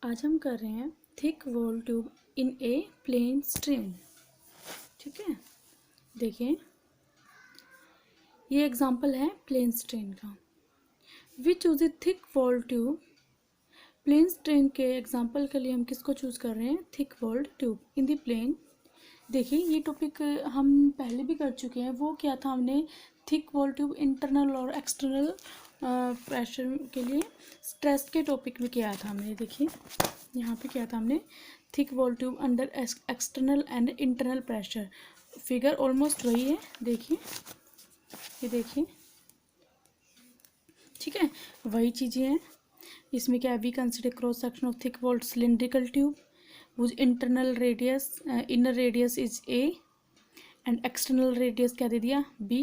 आज हम कर रहे हैं thick wall tube in a plane strain. ठीक है, देखिए ये एग्जांपल है प्लेन स्ट्रेन का। We choose a thick wall tube. Plane strain के एग्जांपल के लिए हम किसको चूज कर रहे हैं? Thick walled tube in the plane. देखिए ये टॉपिक हम पहले भी कर चुके हैं। वो क्या था, हमने थिक वॉल ट्यूब इंटरनल और एक्सटर्नल प्रेशर के लिए स्ट्रेस के टॉपिक में किया था हमने। देखिए यहाँ पे क्या था, हमने thick wall tube under external and internal pressure. Figure almost वही है, देखिए ये देखिए, ठीक है, वही चीज़ें हैं। इसमें क्या है, we consider cross section of thick walled cylindrical tube whose internal radius inner radius is a and external radius क्या दे दिया b।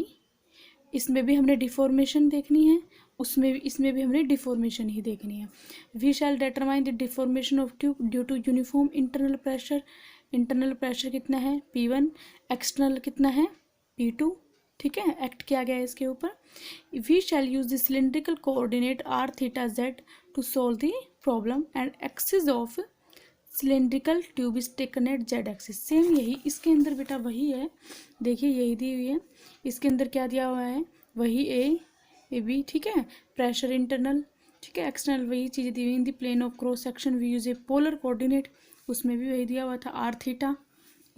इसमें भी हमने डिफॉर्मेशन देखनी है, इसमें भी हमने डिफॉर्मेशन ही देखनी है। We shall determine the deformation of tube due to uniform internal pressure. Internal pressure कितना है? P1। एक्सटर्नल कितना है? P2। ठीक है, एक्ट किया गया है इसके ऊपर। We shall use the cylindrical coordinate r theta z to solve the problem and axis of cylindrical tube is taken at Z axis. Same यही इसके अंदर बेटा वही है, देखिए यही दी हुई है। इसके अंदर क्या दिया हुआ है? वही ए बी, ठीक है, प्रेशर इंटरनल, ठीक है, एक्सटर्नल वही चीज़ें दी हुई। In the plane of cross section we use a polar coordinate, उसमें भी वही दिया हुआ था आर थीटा,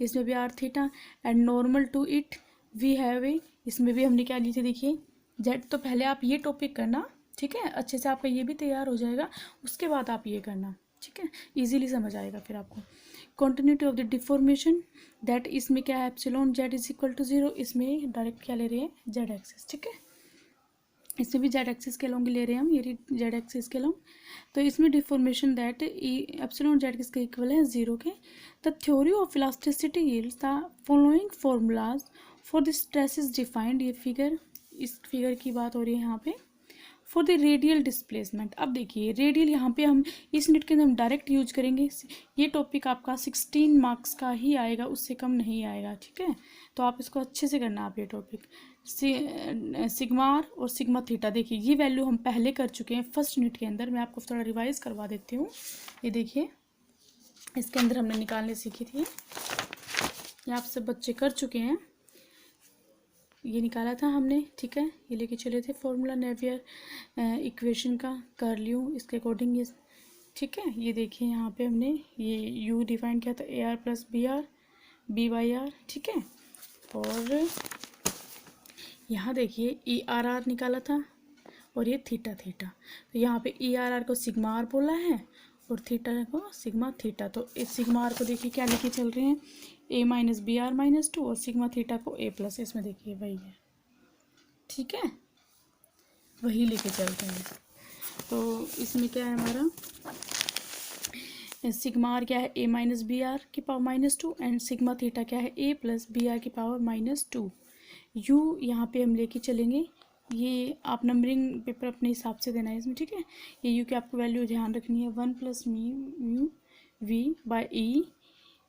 इसमें भी R theta and normal to it we have A, इसमें भी हमने क्या ली थी? देखिए जेड। तो पहले आप ये टॉपिक करना, ठीक है, अच्छे से आपका ये भी तैयार हो जाएगा, उसके बाद आप ये करना, ठीक है, इजीली समझ आएगा फिर आपको। Continuity of the deformation that, इसमें क्या है? Epsilon Z is equal to 0। इसमें डायरेक्ट क्या ले रहे हैं? जेड एक्सिस, ठीक है, इसमें भी जेड एक्सिस के लॉन्ग ले रहे हैं हम, ये जेड एक्सिस के लॉन्ग। तो इसमें डिफॉर्मेशन दैट एप्सिलॉन जेड किसके इक्वल है? 0 के। The theory of elasticity yields the following formulas for the stress is defined. ये फिगर, इस फिगर की बात हो रही है यहाँ पे। फॉर द रेडियल डिस्प्लेसमेंट, अब देखिए रेडियल यहाँ पे हम इस यूनिट के अंदर हम डायरेक्ट यूज करेंगे। ये टॉपिक आपका 16 मार्क्स का ही आएगा, उससे कम नहीं आएगा, ठीक है, तो आप इसको अच्छे से करना। आप ये टॉपिक सिग्मा आर और सिग्मा थीटा, देखिए ये वैल्यू हम पहले कर चुके हैं फर्स्ट यूनिट के अंदर। मैं आपको थोड़ा रिवाइज करवा देती हूँ। ये देखिए इसके अंदर हमने निकालने सीखी थी, ये आप सब बच्चे कर चुके हैं, ये निकाला था हमने, ठीक है, ये लेके चले थे फॉर्मूला नेवियर इक्वेशन का, कर लियो इसके अकॉर्डिंग ये, ठीक है। ये देखिए यहाँ पे हमने ये u डिफाइन किया था A R plus B R B by R, ठीक है, और यहाँ देखिए ई आर आर निकाला था और ये थीटा थीटा। तो यहाँ पे ई आर आर को सिग्मा आर बोला है और थीटा को सिग्मा थीटा। तो इस सिग्मा आर को देखिए क्या लेके चल रहे हैं? ए माइनस बी आर माइनस 2 और सिग्मा थीटा को ए प्लस, इसमें देखिए वही है, ठीक है, वही लेके चलते हैं। तो इसमें क्या है हमारा? सिग्मा आर क्या है? ए माइनस बी आर की पावर -2 एंड सिग्मा थीटा क्या है? ए प्लस बी आर की पावर -2। यू यहाँ पे हम लेके चलेंगे, ये आप नंबरिंग पेपर अपने हिसाब से देना है इसमें, ठीक है। ये यू की आपको वैल्यू ध्यान रखनी है 1 plus mu V by E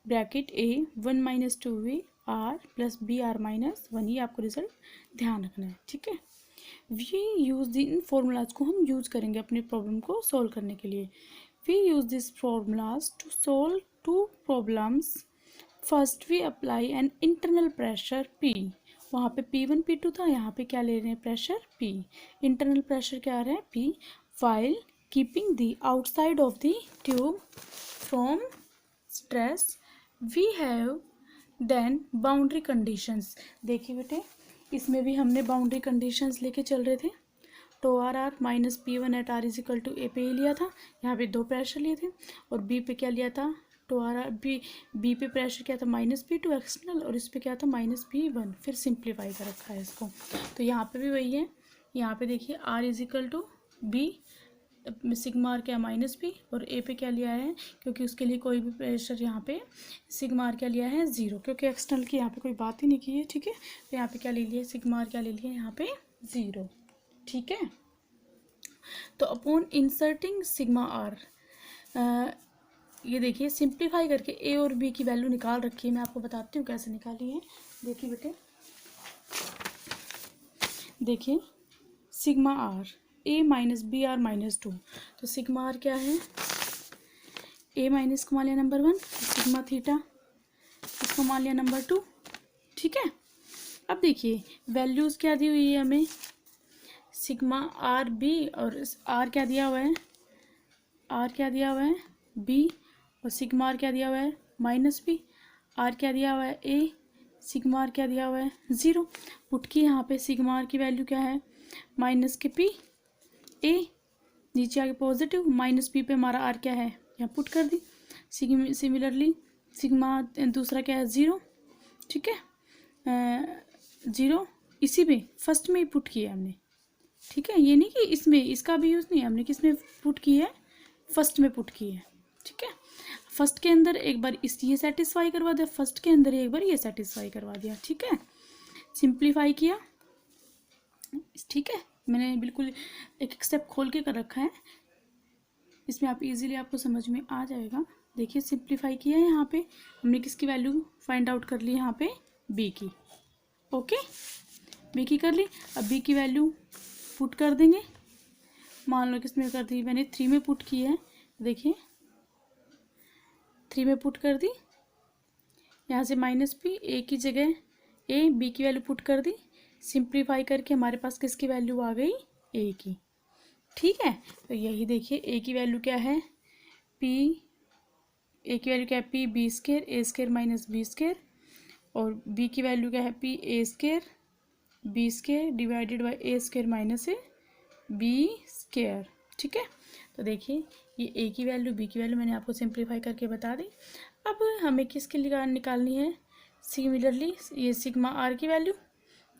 bracket A 1 minus 2 V R plus B R minus 1, ये आपको रिजल्ट ध्यान रखना है, ठीक है। वी यूज़ इन फॉर्मूलाज को हम यूज़ करेंगे अपनी प्रॉब्लम को सॉल्व करने के लिए। We use this formulas to solve 2 problems. First we apply an internal pressure P, वहाँ पे P1 P2 था, यहाँ पे क्या ले रहे हैं? Pressure P। इंटरनल प्रेशर क्या आ रहा है? P, while keeping the outside of the tube from stress we have then boundary conditions। देखिए बेटे इसमें भी हमने बाउंड्री कंडीशंस लेके चल रहे थे। तो R R minus P1 at R is equal to A पे ही लिया था, यहाँ पे 2 प्रेशर लिए थे, और बी पे क्या लिया था? तो आर आर बी पे प्रेशर क्या था? -P2 एक्सटर्नल, और इस पे क्या था? -P1। फिर सिंप्लीफाई कर रखा है इसको। तो यहाँ पे भी वही है, यहाँ पे देखिए R is equal to B, sigma R क्या? -P, और ए पे क्या लिया है? क्योंकि उसके लिए कोई भी प्रेशर यहाँ पे सिग्मा आर क्या लिया है? 0, क्योंकि एक्सटर्नल की यहाँ पे कोई बात ही नहीं की है, ठीक है। तो यहाँ पे क्या ले लिया? सिग्मा आर क्या ले लिया यहाँ पे? 0, ठीक है। तो अपॉन इंसर्टिंग सिग्मा आर, ये देखिए सिंप्लीफाई करके ए और बी की वैल्यू निकाल रखी है। मैं आपको बताती हूँ कैसे निकाली है। देखिए बेटे, देखिए sigma R A minus B R -2, तो सिग्मा आर क्या है? ए माइनस इसको मान लिया नंबर 1, सिग्मा थीटा इसको मान लिया नंबर 2, ठीक है। अब देखिए वैल्यूज़ क्या दी हुई है हमें, सिग्मा आर बी और आर क्या दिया हुआ है, आर क्या दिया हुआ है बी, और सिग्मा आर क्या दिया हुआ है -b, आर क्या दिया हुआ है ए, सिग्मा आर क्या दिया हुआ है 0। पुट की यहाँ पे सिग्मा आर की वैल्यू क्या है -p ए, नीचे आगे पॉजिटिव -p पे हमारा आर क्या है यहाँ पुट कर दी। सिमिलरली सिग्मा दूसरा क्या है 0, ठीक है 0 इसी में फर्स्ट में ही पुट किया हमने, ठीक है। ये नहीं कि इसमें इसका भी यूज़ नहीं, हमने किस में पुट की है, फर्स्ट में पुट की है, ठीक है। फर्स्ट के अंदर एक बार ये सेटिस्फाई करवा दिया, फर्स्ट के अंदर एक बार ये सेटिस्फाई करवा दिया, ठीक है। सिंप्लीफाई किया, ठीक है। मैंने बिल्कुल एक स्टेप खोल के कर रखा है, इसमें आप इजीली आपको समझ में आ जाएगा। देखिए सिंप्लीफाई किया है, यहाँ पे हमने किसकी वैल्यू फाइंड आउट कर ली, यहाँ पे बी की, ओके बी की कर ली। अब बी की वैल्यू पुट कर देंगे, मान लो किसमें कर दी मैंने 3 में पुट की है, देखिए 3 में पुट कर दी, यहाँ से -p ए की जगह ए, बी की वैल्यू पुट कर दी, सिंप्लीफाई करके हमारे पास किसकी वैल्यू आ गई ए की, ठीक है। तो यही देखिए ए की वैल्यू क्या है p, ए की वैल्यू क्या है p b square A square minus B square, और b की वैल्यू क्या है p a square b square divided by A square minus B square, ठीक है। तो देखिए ये ए की वैल्यू बी की वैल्यू मैंने आपको सिंप्लीफाई करके बता दी। अब हमें किसके लिए निकालनी है, सिमिलरली ये सिग्मा आर की वैल्यू,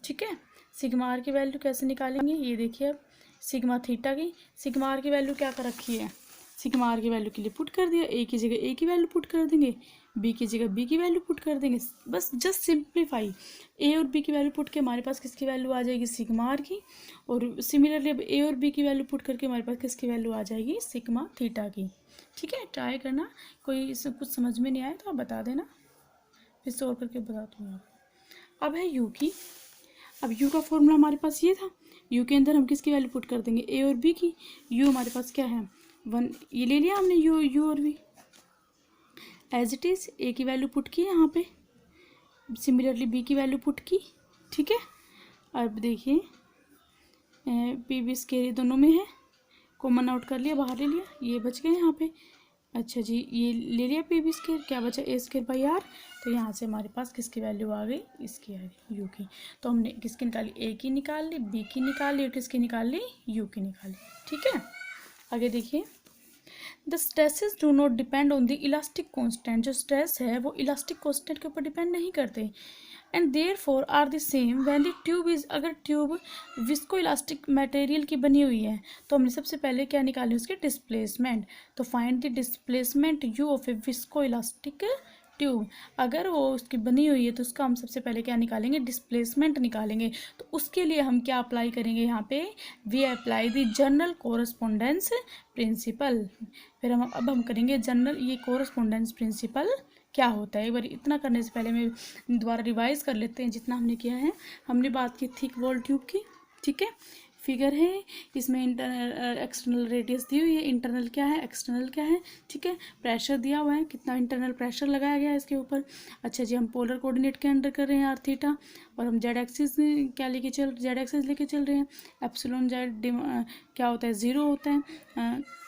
ठीक है। सिग्मा आर की वैल्यू कैसे निकालेंगे, ये देखिए अब सिग्मा थीटा की, सिग्मा आर की वैल्यू क्या कर रखी है, सिग्मा आर की वैल्यू के लिए पुट कर दिया, ए की जगह ए की वैल्यू पुट कर देंगे, बी की जगह बी की वैल्यू पुट कर देंगे, बस जस्ट सिंप्लीफाई। ए और बी की वैल्यू पुट के हमारे पास किसकी वैल्यू आ जाएगी सिग्मा आर की, और सिमिलरली अब ए और बी की वैल्यू पुट करके हमारे पास किसकी वैल्यू आ जाएगी सिग्मा थीटा की, ठीक है। ट्राई करना, कोई इसमें कुछ समझ में नहीं आए तो आप बता देना, फिर सोल्व करके बता दूँगा। अब है यू की, अब यू का फॉर्मूला हमारे पास ये था, यू के अंदर हम किसकी वैल्यू पुट कर देंगे ए और बी की, यू हमारे पास क्या है 1, ये ले लिया हमने यू और बी एज इट इज़, ए की वैल्यू पुट की यहाँ पे, सिमिलरली बी की वैल्यू पुट की, ठीक है। अब देखिए पी बी स्क्वायर दोनों में है, कॉमन आउट कर लिया, बाहर ले लिया, ये बच गए यहाँ पे। अच्छा जी ये ले लिया पी बी स्क्वायर, क्या बचा ए स्क्वायर बाई आर, तो यहाँ से हमारे पास किसकी वैल्यू आ गई, इसकी आ गई यू की। तो हमने किसकी निकाली, ए की निकाल ली, बी की निकाल ली, और किसकी निकाल ली यू की निकाली, ठीक है। आगे देखिए the stresses do not depend on the elastic constant, जो स्ट्रेस है वो इलास्टिक कांस्टेंट के ऊपर डिपेंड नहीं करते, and therefore are the same when the tube is, अगर ट्यूब विस्को इलास्टिक मटेरियल की बनी हुई है तो हमने सबसे पहले क्या निकाली उसके डिस्प्लेसमेंट, तो find the displacement you of A visco elastic tube, अगर वो उसकी बनी हुई है तो उसका हम सबसे पहले क्या निकालेंगे डिस्प्लेसमेंट निकालेंगे। तो उसके लिए हम क्या अप्लाई करेंगे यहाँ पे, we apply the general correspondence principle, फिर हम करेंगे जनरल, ये कोरस्पोंडेंस प्रिंसिपल क्या होता है। एक बार इतना करने से पहले मैं दोबारा रिवाइज कर लेते हैं जितना हमने किया है। हमने बात की थिक वॉल ट्यूब की, ठीक है, फिगर है, इसमें इंटरनल एक्सटर्नल रेडियस दी हुई है, इंटरनल क्या है एक्सटर्नल क्या है, ठीक है। प्रेशर दिया हुआ है, कितना इंटरनल प्रेशर लगाया गया है इसके ऊपर। अच्छा जी हम पोलर कोऑर्डिनेट के अंडर कर रहे हैं आर थीटा, और हम जेड एक्सिस क्या लेके जेड एक्सिस लेके चल रहे हैं, एप्सिलॉन जेड क्या होता है 0 होता है।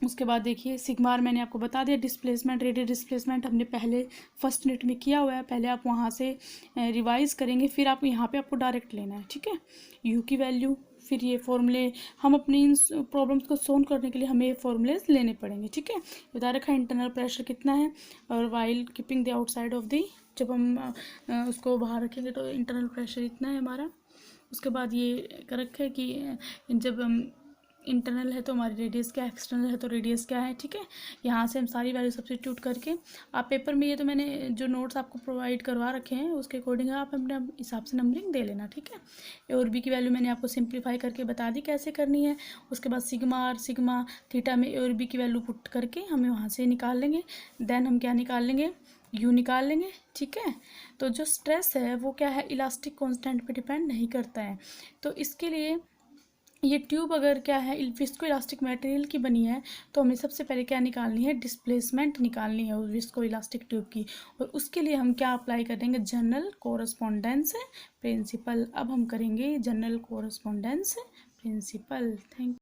उसके बाद देखिए सिग्मा आर मैंने आपको बता दिया, डिस्प्लेसमेंट रेडियल डिस्प्लेसमेंट हमने पहले फर्स्ट यूनिट में किया हुआ है, पहले आप वहाँ से रिवाइज करेंगे, फिर आप यहाँ पे आपको डायरेक्ट लेना है, ठीक है। यू की वैल्यू, फिर ये फॉर्मूले हम अपनी इन प्रॉब्लम्स को सोल्व करने के लिए हमें ये फॉर्मूलेज लेने पड़ेंगे, ठीक है। बता रखा है इंटरनल प्रेशर कितना है, और while keeping the outside of the, जब हम उसको बाहर रखेंगे तो इंटरनल प्रेशर इतना है हमारा। उसके बाद ये कर रखा है कि जब हम इंटरनल है तो हमारी रेडियस क्या है, एक्सटर्नल है तो रेडियस क्या है, ठीक है। यहाँ से हम सारी वैल्यू सब्स्टिट्यूट करके आप पेपर में, ये तो मैंने जो नोट्स आपको प्रोवाइड करवा रखे हैं उसके अकॉर्डिंग आप अपने हिसाब से नंबरिंग दे लेना, ठीक है। ए और बी की वैल्यू मैंने आपको सिंप्लीफाई करके बता दी कैसे करनी है। उसके बाद सिग्मा आर सिग्मा थीटा में ए और बी की वैल्यू पुट करके हमें वहाँ से निकाल लेंगे, देन हम क्या निकाल लेंगे यू निकाल लेंगे, ठीक है। तो जो स्ट्रेस है वो क्या है इलास्टिक कॉन्स्टेंट पे डिपेंड नहीं करता है, तो इसके लिए ये ट्यूब अगर क्या है विस्को इलास्टिक मटेरियल की बनी है तो हमें सबसे पहले क्या निकालनी है, डिस्प्लेसमेंट निकालनी है उस विस्को इलास्टिक ट्यूब की, और उसके लिए हम क्या अप्लाई करेंगे, जनरल कोरस्पोंडेंस प्रिंसिपल। अब हम करेंगे जनरल कोरस्पोंडेंस प्रिंसिपल। थैंक